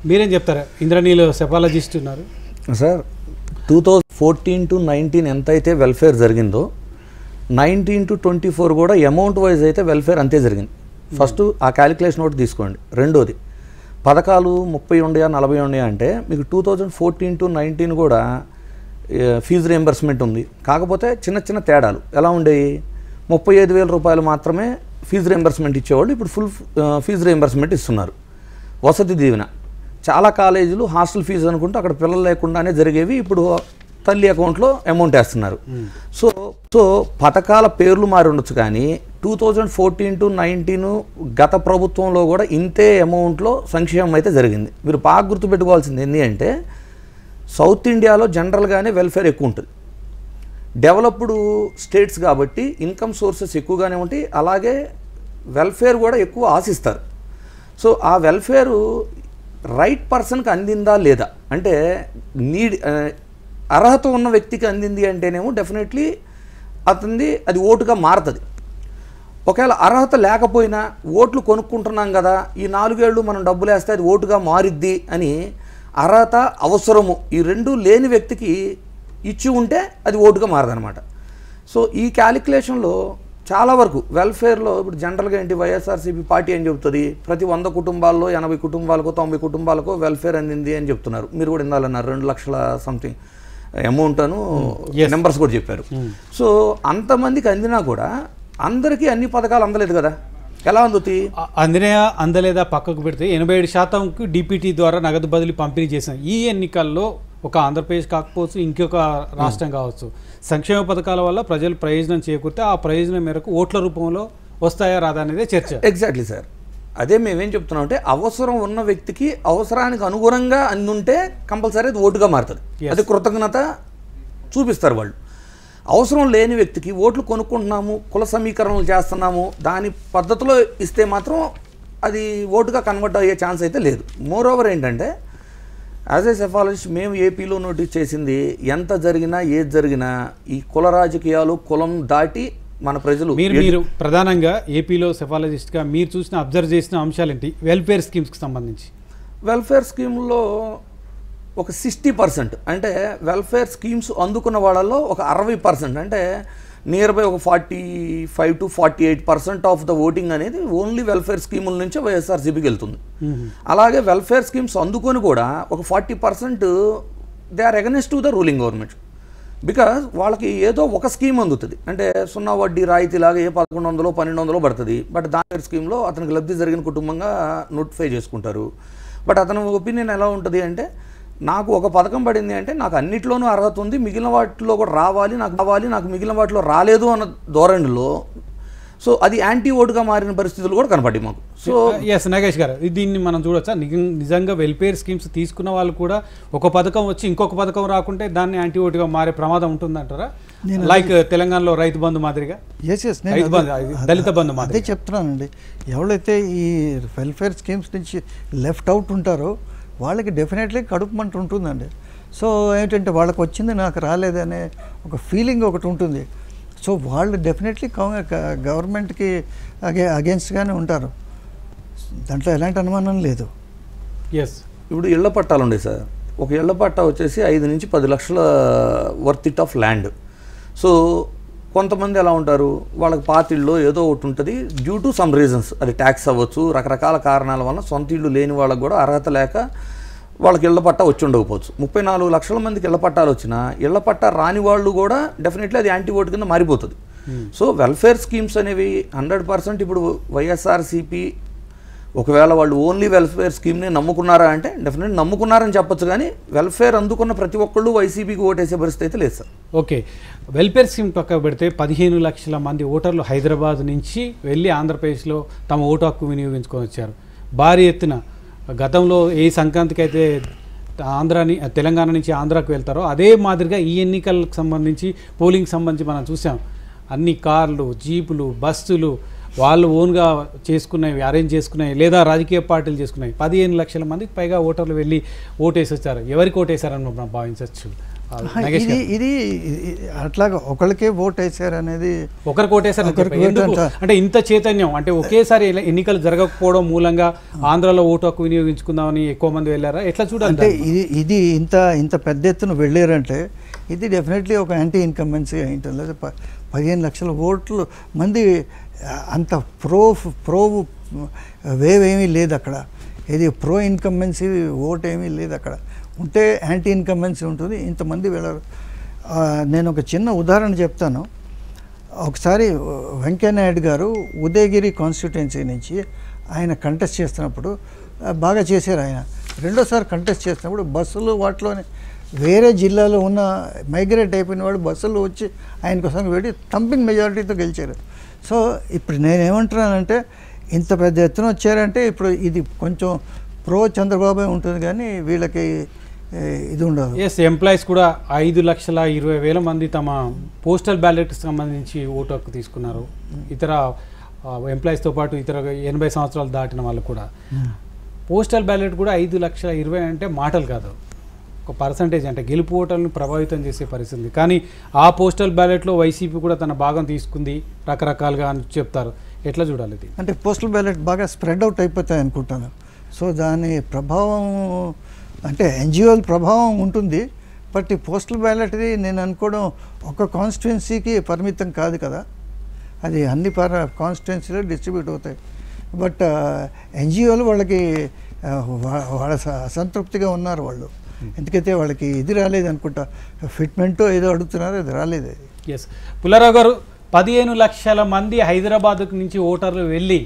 మీరేం చెప్తారా? ఇంద్రనీల్ సెఫాలజిస్ట్ ఉన్నారు సార్. 2014 to 19 ఎంతైతే వెల్ఫేర్ జరిగిందో 19 to 24 కూడా అమౌంట్ వైజ్ అయితే వెల్ఫేర్ అంతే జరిగింది. ఫస్ట్ ఆ క్యాలిక్యులేషన్ ఒకటి తీసుకోండి. రెండోది పథకాలు 30 ఉన్నాయా 40 ఉన్నాయా అంటే మీకు 2014 to 19 కూడా ఫీజు రియంబర్స్మెంట్ ఉంది. కాకపోతే చిన్న చిన్న తేడాలు ఎలా ఉండేవి, 35,000 రూపాయలు మాత్రమే ఫీజు రియంబర్స్మెంట్ ఇచ్చేవాళ్ళు, ఇప్పుడు ఫుల్ ఫీజు రియంబర్స్మెంట్ ఇస్తున్నారు. వసతి దీవెన చాలా కాలేజీలు హాస్టల్ ఫీజు అనుకుంటూ అక్కడ పిల్లలు లేకుండానే జరిగేవి, ఇప్పుడు తల్లి అకౌంట్లో అమౌంట్ వేస్తున్నారు. సో పథకాల పేర్లు మారి ఉండొచ్చు కానీ 2014 to 19 గత ప్రభుత్వంలో కూడా ఇంతే అమౌంట్లో సంక్షేమం అయితే జరిగింది. మీరు బాగా గుర్తుపెట్టుకోవాల్సింది ఏంటి అంటే సౌత్ ఇండియాలో జనరల్గానే వెల్ఫేర్ ఎక్కువ ఉంటుంది. డెవలప్డ్ స్టేట్స్ కాబట్టి ఇన్కమ్ సోర్సెస్ ఎక్కువగానే ఉంటాయి, అలాగే వెల్ఫేర్ కూడా ఎక్కువ ఆశిస్తారు. సో ఆ వెల్ఫేరు రైట్ పర్సన్కి అందిందా లేదా అంటే అర్హత ఉన్న వ్యక్తికి అందింది అంటేనేమో డెఫినెట్లీ అతనిది అది ఓటుగా మారుతుంది. ఒకవేళ అర్హత లేకపోయినా ఓట్లు కొనుక్కుంటున్నాం కదా, ఈ 4 ఏళ్ళు మనం డబ్బులు వేస్తే అది ఓటుగా మారిద్ది అని అర్హత అవసరము ఈ రెండు లేని వ్యక్తికి ఇచ్చి ఉంటే అది ఓటుగా మారదనమాట. సో ఈ క్యాలిక్యులేషన్లో చాలా వరకు వెల్ఫేర్లో ఇప్పుడు జనరల్గా ఏంటి వైఎస్ఆర్సీపీ పార్టీ అని చెబుతుంది ప్రతి 100 కుటుంబాల్లో 80 కుటుంబాలకు 90 కుటుంబాలకు వెల్ఫేర్ అందింది అని చెప్తున్నారు. మీరు కూడా ఇందాలన్నారు 2 లక్షల సంథింగ్ అమౌంట్ అను నెంబర్స్ కూడా చెప్పారు. సో అంతమందికి అందినా కూడా అందరికీ అన్ని పథకాలు అందలేదు కదా, ఎలా అందుతాయి? అందినయా అందలేదా పక్కకు పెడితే 87% DPT ద్వారా నగదు బదిలీ పంపిణీ చేసిన ఈ ఎన్నికల్లో ఒక ఆంధ్రప్రదేశ్ కాకపోవచ్చు, ఇంకొక రాష్ట్రం కావచ్చు, సంక్షేమ పథకాల వల్ల ప్రజలు ప్రయోజనం చేకూరితే ఆ ప్రయోజనం మేరకు ఓట్ల రూపంలో వస్తాయా రాదా అనేది చర్చ. ఎగ్జాక్ట్లీ సార్, అదే మేమేం చెప్తున్నాం అంటే అవసరం ఉన్న వ్యక్తికి అవసరానికి అనుగుణంగా అందుంటే కంపల్సరీ అది ఓటుగా మారుతుంది. అది కృతజ్ఞత చూపిస్తారు వాళ్ళు. అవసరం లేని వ్యక్తికి ఓట్లు కొనుక్కుంటున్నాము, కుల సమీకరణలు చేస్తున్నాము, దాని పద్ధతిలో ఇస్తే మాత్రం అది ఓటుగా కన్వర్ట్ అయ్యే ఛాన్స్ అయితే లేదు. మోర్ ఓవర్ ఏంటంటే యాజ్ ఏ సెఫాలజిస్ట్ మేము ఏపీలో నోటీస్ చేసింది ఎంత జరిగినా ఏది జరిగినా ఈ కుల రాజకీయాలు కులం దాటి మన ప్రజలు మీరు ప్రధానంగా ఏపీలో సెఫాలజిస్ట్గా మీరు చూసిన అబ్జర్వ్ చేసిన అంశాలు ఏంటి వెల్ఫేర్ స్కీమ్స్కి సంబంధించి? వెల్ఫేర్ స్కీమ్లో ఒక 60% అంటే వెల్ఫేర్ స్కీమ్స్ అందుకున్న వాళ్ళలో ఒక 60% అంటే నియర్ బై ఒక 45 to 48% ఆఫ్ ద ఓటింగ్ అనేది ఓన్లీ వెల్ఫేర్ స్కీముల నుంచే వైఎస్ఆర్సీపీకి వెళ్తుంది. అలాగే వెల్ఫేర్ స్కీమ్స్ అందుకొని కూడా ఒక 40% they are against to the ruling government. Because వాళ్ళకి ఏదో ఒక స్కీమ్ అందుతుంది, అంటే 0 వడ్డీ రాయితీ లాగా ఏ 1100 1200 పడుతుంది. బట్ దాని స్కీమ్లో అతనికి లబ్ధి జరిగిన కుటుంబంగా నోటిఫై చేసుకుంటారు. బట్ అతని ఒపీనియన్ ఎలా ఉంటుంది అంటే నాకు ఒక పథకం పడింది అంటే నాకు అన్నిట్లోనూ అర్హత ఉంది, మిగిలిన వాటిలో కూడా రావాలి, నాకు మిగిలిన వాటిలో రాలేదు అన్న ధోరణిలో సో అది యాంటీ ఓటుగా మారిన పరిస్థితులు కూడా కనపడి మాకు. సో ఎస్ నాగేష్ గారు, దీన్ని మనం చూడొచ్చా? నిజంగా వెల్ఫేర్ స్కీమ్స్ తీసుకున్న వాళ్ళు కూడా ఒక పథకం వచ్చి ఇంకొక పథకం రాకుంటే దాన్ని యాంటీ ఓటుగా మారే ప్రమాదం ఉంటుందంటారా? లైక్ తెలంగాణలో రైతు బంధు మాదిరిగా, దళిత బంధు మాదిరిగా. అదే చెప్తున్నానండి, ఎవరైతే ఈ వెల్ఫేర్ స్కీమ్స్ నుంచి లెఫ్ట్ అవుట్ ఉంటారో వాళ్ళకి డెఫినెట్లీ కడుపు మంట ఉంటుందండి. సో ఏంటంటే వాళ్ళకి వచ్చింది నాకు రాలేదనే ఒక ఫీలింగ్ ఒకటి ఉంటుంది. సో వాళ్ళు డెఫినెట్లీ గవర్నమెంట్కి అగేన్స్ట్గానే ఉంటారు, దాంట్లో ఎలాంటి అనుమానం లేదు. ఎస్, ఇప్పుడు ఇళ్ల పట్టాలు ఉండే సార్, ఒక ఇళ్ల పట్టా వచ్చేసి 5 నుంచి 10 లక్షల worth it of land. So కొంతమంది ఎలా ఉంటారు, వాళ్ళకి పాతిళ్ళు ఏదో ఒకటి ఉంటుంది డ్యూ టు సమ్ రీజన్స్, అది ట్యాక్స్ అవ్వచ్చు, రకరకాల కారణాల వల్ల సొంత ఇళ్ళు లేని వాళ్ళకి కూడా అర్హత లేక వాళ్ళకి ఇళ్ల పట్టా వచ్చి ఉండకపోవచ్చు. 34 లక్షల మందికి ఇళ్ల పట్టాలు వచ్చినా ఇళ్ల పట్టా రాని వాళ్ళు కూడా డెఫినెట్లీ అది యాంటీ ఓటు కింద మారిపోతుంది. సో వెల్ఫేర్ స్కీమ్స్ అనేవి 100% ఇప్పుడు వైఎస్ఆర్సీపీ ఒకవేళ వాళ్ళు ఓన్లీ వెల్ఫేర్ స్కీమ్ని నమ్ముకున్నారా అంటే డెఫినెట్లీ నమ్ముకున్నారని చెప్పొచ్చు, కానీ వెల్ఫేర్ అందుకున్న ప్రతి ఒక్కళ్ళు వైసీపీకి ఓటేసే పరిస్థితి అయితే లేదు సార్. ఓకే, వెల్ఫేర్ స్కీమ్ పక్కకు పెడితే 15 లక్షల మంది ఓటర్లు హైదరాబాద్ నుంచి వెళ్ళి ఆంధ్రప్రదేశ్లో తమ ఓటు హక్కు వినియోగించుకొని వచ్చారు భారీ ఎత్తున. గతంలో ఏ సంక్రాంతికి అయితే తెలంగాణ నుంచి ఆంధ్రాకు వెళ్తారో అదే మాదిరిగా ఈ ఎన్నికలకు సంబంధించి పోలింగ్ సంబంధించి మనం చూసాం. అన్ని కార్లు, జీపులు, బస్సులు వాళ్ళు ఓన్గా చేసుకున్నవి, అరేంజ్ చేసుకున్నాయి, లేదా రాజకీయ పార్టీలు చేసుకున్నాయి. 15 లక్షల మందికి పైగా ఓటర్లు వెళ్ళి ఓటేసి వచ్చారు. ఎవరికి ఓటేశారని మనం భావించవచ్చు? నాగేష్ గారు. ఇది అట్లాగా ఒకరికే ఓట్ వేసారు అనేది ఒకరికి ఓటేసారు ఒకరికి ఎందుకు ఓటు అంటే ఇంత చైతన్యం అంటే ఒకేసారి ఎన్నికలు జరగకపోవడం మూలంగా ఆంధ్రాలో ఓటు హక్కు వినియోగించుకుందామని ఎక్కువ మంది వెళ్ళారా ఎట్లా చూడాలి అంటే ఇది ఇంత పెద్ద ఎత్తున వెళ్ళారంటే ఇది డెఫినెట్లీ ఒక యాంటీ ఇన్కమెన్సీ అయింటుంది. లేదా 15 లక్షల ఓట్లు మంది అంత ప్రో వేవ్ ఏమీ లేదు అక్కడ. ఇది ప్రో ఇన్కమెన్సీ ఓట్ ఏమీ లేదు అక్కడ. ఉంటే యాంటీ ఇన్కమెన్సీ ఉంటుంది. ఇంతమంది వెళ్ళారు. నేను ఒక చిన్న ఉదాహరణ చెప్తాను. ఒకసారి వెంకయ్యనాయుడు గారు ఉదయగిరి కాన్స్టిట్యుయెన్సీ నుంచి ఆయన కంటెస్ట్ చేస్తున్నప్పుడు బాగా చేశారు. ఆయన రెండోసారి కంటెస్ట్ చేస్తున్నప్పుడు బస్సులు వాటిలోనే వేరే జిల్లాలో ఉన్న మైగ్రేట్ అయిపోయిన వాళ్ళు బస్సులు వచ్చి ఆయన కోసం పెట్టి థంపింగ్ మెజారిటీతో గెలిచారు. సో ఇప్పుడు నేనేమంటున్నానంటే ఇంత పెద్ద ఎత్తున వచ్చారంటే ఇప్పుడు ఇది కొంచెం ప్రో చంద్రబాబే ఉంటుంది కానీ వీళ్ళకి ఇది ఉండదు. ఎస్ ఎంప్లాయీస్ కూడా 5,20,000 మంది తమ పోస్టల్ బ్యాలెట్కి సంబంధించి ఓటు హక్కు తీసుకున్నారు. ఇతర ఎంప్లాయీస్తో పాటు ఇతర 80 సంవత్సరాలు దాటిన వాళ్ళు కూడా పోస్టల్ బ్యాలెట్ కూడా 5,20,000 అంటే మాటలు కాదు, ఒక పర్సంటేజ్ అంటే గెలుపు ఓటర్లను ప్రభావితం చేసే పరిస్థితి. కానీ ఆ పోస్టల్ బ్యాలెట్లో వైసీపీ కూడా తన భాగం తీసుకుంది రకరకాలుగా అని చెప్తారు. ఎట్లా చూడాలి ఇది? అంటే పోస్టల్ బ్యాలెట్ బాగా స్ప్రెడ్ అవుట్ అయిపోతాయి అనుకుంటాను. సో దాని ప్రభావం అంటే ఎన్జిఓల ప్రభావం ఉంటుంది. బట్ ఈ పోస్టల్ బ్యాలెట్ది నేను అనుకోవడం ఒక కాన్స్టిట్యుయెన్సీకి పరిమితం కాదు కదా, అది అన్ని కాన్స్టిట్యుయెన్సీలో డిస్ట్రిబ్యూట్ అవుతాయి. బట్ ఎన్జిఓలు వాళ్ళకి వాళ్ళ అసంతృప్తిగా ఉన్నారు వాళ్ళు. ఎందుకైతే వాళ్ళకి ఇది రాలేదు అనుకుంటా, ఫిట్మెంటో ఏదో అడుగుతున్నారు, అది రాలేదు. ఎస్ పుల్లారావు గారు, 15 లక్షల మంది హైదరాబాద్ నుంచి ఓటర్లు వెళ్ళి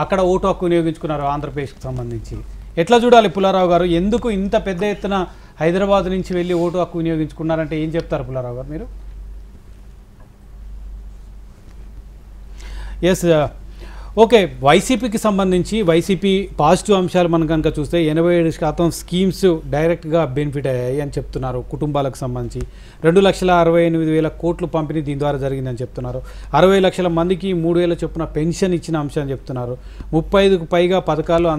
అక్కడ ఓటు హక్కు వినియోగించుకున్నారు ఆంధ్రప్రదేశ్కి సంబంధించి. ఎట్లా చూడాలి పుల్లారావు గారు? ఎందుకు ఇంత పెద్ద ఎత్తున హైదరాబాద్ నుంచి వెళ్ళి ఓటు హక్కు వినియోగించుకున్నారంటే ఏం చెప్తారు పుల్లారావు గారు మీరు? ఎస్ ఓకే, వైసీపీకి సంబంధించి వైసీపీ పాజిటివ్ అంశాలు మనం కనుక చూస్తే 87% స్కీమ్స్ డైరెక్ట్గా బెనిఫిట్ అయ్యాయి అని చెప్తున్నారు. కుటుంబాలకు సంబంధించి 2,68,000 కోట్లు పంపిణీ దీని ద్వారా జరిగిందని చెప్తున్నారు. 60 లక్షల మందికి 3,000 చొప్పున పెన్షన్ ఇచ్చిన అంశాన్ని చెప్తున్నారు. 35కు పైగా పథకాలు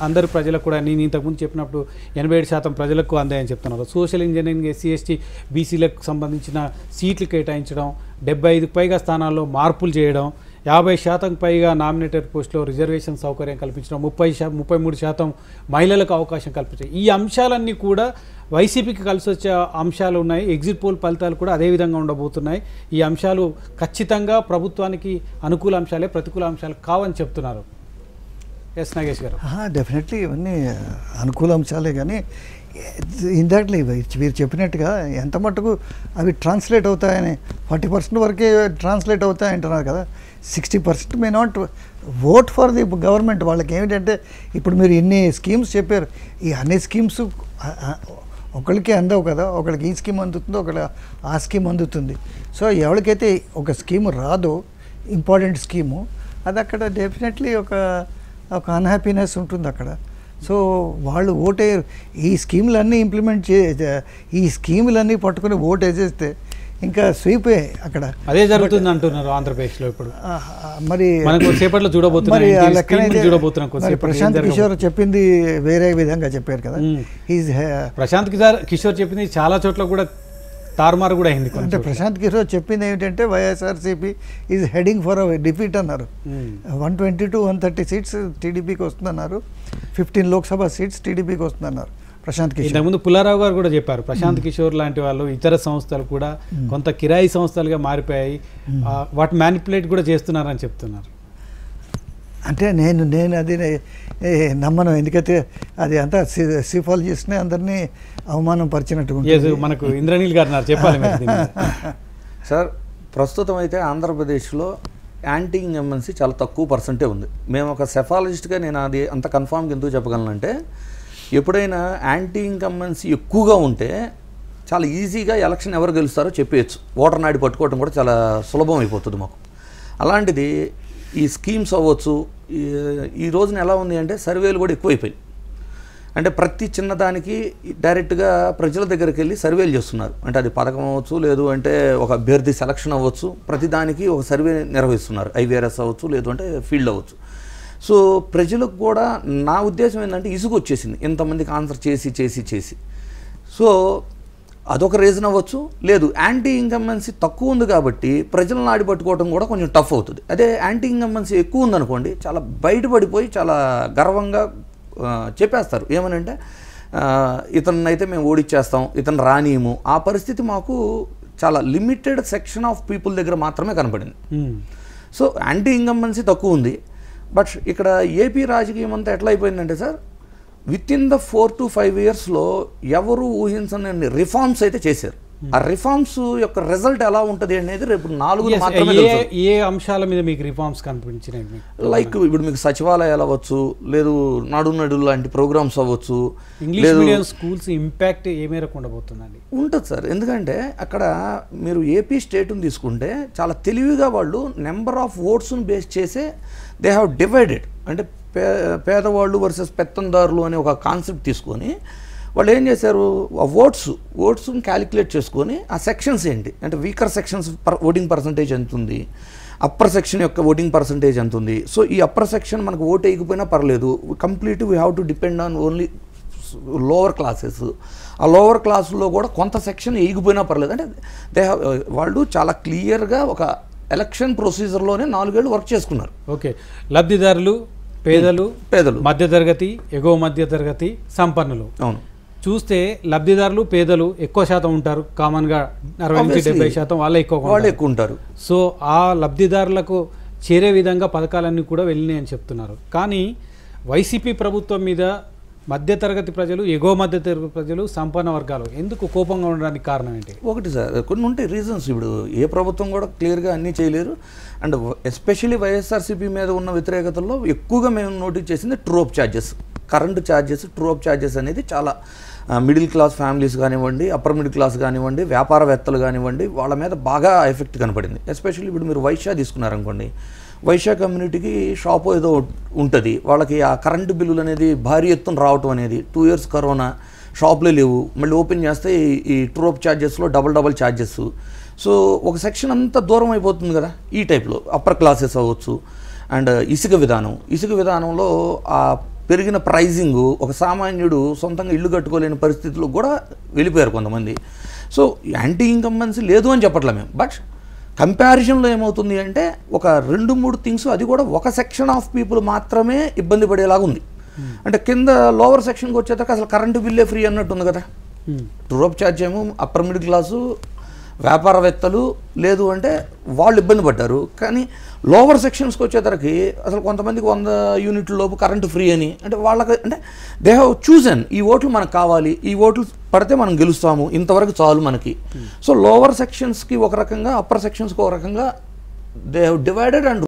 అందరి ప్రజలకు కూడా, నేను ఇంతకుముందు చెప్పినప్పుడు 87% ప్రజలకు అందాయని చెప్తున్నారు. సోషల్ ఇంజనీరింగ్, ఎస్సీ ఎస్టీ బీసీలకు సంబంధించిన సీట్లు కేటాయించడం, 75కు పైగా స్థానాల్లో మార్పులు చేయడం, 50% పైగా నామినేటెడ్ పోస్టులో రిజర్వేషన్ సౌకర్యం కల్పించడం, 33% మహిళలకు అవకాశం కల్పించడం, ఈ అంశాలన్నీ కూడా వైసీపీకి కలిసి వచ్చే అంశాలు ఉన్నాయి. ఎగ్జిట్ పోల్ ఫలితాలు కూడా అదే విధంగా ఉండబోతున్నాయి. ఈ అంశాలు ఖచ్చితంగా ప్రభుత్వానికి అనుకూల అంశాలే, ప్రతికూల అంశాలు కావని చెప్తున్నారు. ఎస్ నాగేష్ గారు. డెఫినెట్లీ ఇవన్నీ అనుకూల అంశాలే, కానీ ఇందాకలే మీరు చెప్పినట్టుగా ఎంత మటుకు అవి ట్రాన్స్లేట్ అవుతాయని 40% వరకే ట్రాన్స్లేట్ అవుతాయంటున్నారు కదా. 60% may not vote for the government. వాళ్ళకి ఏమిటంటే ఇప్పుడు మీరు ఇన్ని స్కీమ్స్ చెప్పారు, ఈ అన్ని స్కీమ్స్ ఒకరికి అందవు కదా. ఒకరికి ఈ స్కీమ్ అందుతుంది, ఒకరికి ఆ స్కీమ్ అందుతుంది. సో ఎవరికైతే ఒక స్కీమ్ రాదో, ఇంపార్టెంట్ స్కీము, అది అక్కడ డెఫినెట్లీ ఒక అన్హ్యాపీనెస్ ఉంటుంది అక్కడ. సో వాళ్ళు ఓటేయరు. ఈ స్కీములన్నీ ఇంప్లిమెంట్ ఈ స్కీములన్నీ పట్టుకుని ఓటు వేసేస్తే ఇంకా స్వీపే అక్కడ. అదే జరుగుతుంది అంటున్నారు ఆంధ్రప్రదేశ్లో ఇప్పుడు. మరి సేపట్లో చూడబోతున్నాం. ప్రశాంత్ కిషోర్ చెప్పింది వేరే విధంగా చెప్పారు కదా. ప్రశాంత్ కిషోర్ చెప్పింది చాలా చోట్ల కూడా తారుమారు కూడా అయింది. అంటే ప్రశాంత్ కిషోర్ చెప్పింది ఏమిటంటే YSRCP is heading for defeat అన్నారు. 120 to 130 సీట్స్ టీడీపీకి వస్తుందన్నారు, 15 లోక్సభ సీట్స్ టీడీపీకి వస్తుందన్నారు ప్రశాంత్ కిషోర్. ఇంతకుముందు పుల్లారావు గారు కూడా చెప్పారు, ప్రశాంత్ కిషోర్ లాంటి వాళ్ళు ఇతర సంస్థలు కూడా కొంత కిరాయి సంస్థలుగా మారిపోయాయి, వాటి మ్యానిపులేట్ కూడా చేస్తున్నారని చెప్తున్నారు. అంటే నేను అది నమ్మను. ఎందుకైతే అది అంతా సిఫాలజిస్ట్ని అందరినీ అవమానం పరిచినట్టు మనకు ఇంద్రనీల్ గారు చెప్పాలి. సార్ ప్రస్తుతం అయితే ఆంధ్రప్రదేశ్లో యాంటీ ఇన్కంబెన్సీ చాలా తక్కువ పర్సెంటే ఉంది. మేము ఒక సెఫాలజిస్ట్గా నేను అది అంత కన్ఫామ్గా ఎందుకు చెప్పగలనంటే, ఎప్పుడైనా యాంటీ ఇన్కంబెన్సీ ఎక్కువగా ఉంటే చాలా ఈజీగా ఎలక్షన్ ఎవరు గెలుస్తారో చెప్పేయచ్చు. ఓటర్ నాడి పట్టుకోవడం కూడా చాలా సులభం అయిపోతుంది మాకు. అలాంటిది ఈ స్కీమ్స్ అవ్వచ్చు, ఈ రోజున ఎలా ఉంది అంటే సర్వేలు కూడా ఎక్కువైపోయి, అంటే ప్రతి చిన్నదానికి డైరెక్ట్గా ప్రజల దగ్గరికి వెళ్ళి సర్వేలు చేస్తున్నారు. అంటే అది పథకం అవ్వచ్చు, లేదు అంటే ఒక అభ్యర్థి సెలక్షన్ అవ్వచ్చు, ప్రతిదానికి ఒక సర్వే నిర్వహిస్తున్నారు. ఐవీఆర్ఎస్ అవ్వచ్చు, లేదు అంటే ఫీల్డ్ అవ్వచ్చు. సో ప్రజలకు కూడా నా ఉద్దేశం ఏంటంటే ఇసుగు వచ్చేసింది ఇంతమందికి ఆన్సర్ చేసి. సో అదొక రీజన్ అవ్వచ్చు. లేదు యాంటీ ఇన్కంబెన్సీ తక్కువ ఉంది కాబట్టి ప్రజలను ఆడిపట్టుకోవడం కూడా కొంచెం టఫ్ అవుతుంది. అదే యాంటీ ఇన్కంబెన్సీ ఎక్కువ ఉందనుకోండి, చాలా బయటపడిపోయి చాలా గర్వంగా చెప్పేస్తారు. ఏమనంటే ఇతన్ని అయితే మేము ఓడిచ్చేస్తాం, ఇతను రానియము. ఆ పరిస్థితి మాకు చాలా లిమిటెడ్ సెక్షన్ ఆఫ్ పీపుల్ దగ్గర మాత్రమే కనపడింది. సో యాంటీ ఇన్కంబెన్సీ తక్కువ ఉంది. బట్ ఇక్కడ ఏపీ రాజకీయం అంతా ఎట్లా అయిపోయిందంటే sir, with in the 4 to 5 yearsలో ఎవరు ఊహించని రిఫార్మ్స్ అయితే చేశారు. ఆ రిఫార్మ్స్ యొక్క రిజల్ట్ ఎలా ఉంటుంది అనేది రేపు 4 మాత్రమే తెలుసు. ఏ అంశాల మీద మీకు రిఫార్మ్స్ కనిపించినాయి? లైక్ ఇప్పుడు మీకు సచివాలయాలు అవ్వచ్చు, లేదు నాడు లాంటి ప్రోగ్రామ్స్ అవ్వచ్చు. ఇంగ్లీష్ మీడియం స్కూల్స్ ఇంపాక్ట్ ఏ మేరకు ఉండబోతుందండి? ఉంటుంది సార్. ఎందుకంటే అక్కడ మీరు ఏపీ స్టేట్ని తీసుకుంటే చాలా తెలివిగా వాళ్ళు నెంబర్ ఆఫ్ ఓట్స్ను బేస్ చేసే దే హ్యావ్ డివైడెడ్. అంటే పేదవాళ్ళు వర్సెస్ పెత్తందారులు అనే ఒక కాన్సెప్ట్ తీసుకొని వాళ్ళు ఏం చేశారు, ఆ ఓట్స్ని క్యాలిక్యులేట్ చేసుకొని ఆ సెక్షన్స్ ఏంటి అంటే వీకర్ సెక్షన్స్ ఓటింగ్ పర్సంటేజ్ ఎంత ఉంది, అప్పర్ సెక్షన్ యొక్క ఓటింగ్ పర్సంటేజ్ ఎంత ఉంది. సో ఈ అప్పర్ సెక్షన్ మనకు ఓటు వేయకపోయినా పర్లేదు, complete we have to depend on only lower classes. ఆ లోవర్ క్లాసుల్లో కూడా కొంత సెక్షన్ వేయకపోయినా పర్లేదు. అంటే వాళ్ళు చాలా క్లియర్గా ఒక ఎలక్షన్ ప్రొసీజర్లోనే 4 ఏళ్ళు వర్క్ చేసుకున్నారు. ఓకే, లబ్ధిదారులు పేదలు, మధ్యతరగతి, ఎగువ మధ్యతరగతి, సంపన్నులు. అవును, చూస్తే లబ్ధిదారులు పేదలు ఎక్కువ శాతం ఉంటారు. కామన్గా 60-70% వాళ్ళే ఎక్కువ ఉంటారు. సో ఆ లబ్ధిదారులకు చేరే విధంగా పథకాలన్నీ కూడా వెళ్ళినాయని చెప్తున్నారు. కానీ వైసీపీ ప్రభుత్వం మీద మధ్యతరగతి ప్రజలు, ఎగువ మధ్యతరగతి ప్రజలు, సంపన్న వర్గాలు ఎందుకు కోపంగా ఉండడానికి కారణం ఏంటి? ఒకటి సార్, కొన్ని ఉంటాయి రీజన్స్. ఇప్పుడు ఏ ప్రభుత్వం కూడా క్లియర్గా అన్నీ చేయలేరు. అండ్ ఎస్పెషల్లీ వైఎస్ఆర్సీపీ మీద ఉన్న వ్యతిరేకతల్లో ఎక్కువగా మేము నోటీస్ చేసింది true-up charges, current charges. True-up charges అనేది చాలా మిడిల్ క్లాస్ ఫ్యామిలీస్ కానివ్వండి, అప్పర్ మిడిల్ క్లాస్ కానివ్వండి, వ్యాపారవేత్తలు కానివ్వండి, వాళ్ళ మీద బాగా ఎఫెక్ట్ కనపడింది. ఎస్పెషల్లీ ఇప్పుడు మీరు వైశ్య తీసుకున్నారనుకోండి, వైశ్య కమ్యూనిటీకి షాపు ఏదో ఉంటుంది, వాళ్ళకి ఆ కరెంటు బిల్లులు అనేది భారీ ఎత్తున రావటం అనేది 2 years కరోనా, షాపులే లేవు, మళ్ళీ ఓపెన్ చేస్తే ఈ ట్రూ-అప్ ఛార్జెస్లో డబల్ ఛార్జెస్. సో ఒక సెక్షన్ అంతా దూరం అయిపోతుంది కదా ఈ టైప్లో. అప్పర్ క్లాసెస్ అవ్వచ్చు. అండ్ ఇసుక విధానంలో ఆ పెరిగిన ప్రైజింగ్ ఒక సామాన్యుడు సొంతంగా ఇల్లు కట్టుకోలేని పరిస్థితుల్లో కూడా వెళ్ళిపోయారు కొంతమంది. సో యాంటీ ఇన్కంబెన్సీ లేదు అని చెప్పట్లే మేము. బట్ కంపారిజన్లో ఏమవుతుంది అంటే ఒక 2-3 థింగ్స్, అది కూడా ఒక సెక్షన్ ఆఫ్ పీపుల్ మాత్రమే ఇబ్బంది పడేలాగా ఉంది. అంటే కింద లోవర్ సెక్షన్కి వచ్చేదాకా అసలు కరెంటు బిల్లే ఫ్రీ అన్నట్టు ఉంది కదా. ట్రూ-అప్ ఛార్జ్ ఏమో అప్పర్ మిడిల్ క్లాసు, వ్యాపారవేత్తలు, లేదు అంటే వాళ్ళు ఇబ్బంది పడ్డారు. కానీ లోవర్ సెక్షన్స్కి వచ్చేసరికి అసలు కొంతమందికి 100 యూనిట్ల లోపు కరెంటు ఫ్రీ అని, అంటే వాళ్ళకి అంటే దే హ్యావ్ చూజన్ ఈ ఓట్లు మనకు కావాలి, ఈ ఓట్లు పడితే మనం గెలుస్తాము, ఇంతవరకు చాలు మనకి. సో లోవర్ సెక్షన్స్కి ఒక రకంగా, అప్పర్ సెక్షన్స్కి ఒక రకంగా దే హ్యావ్ డివైడెడ్ అండ్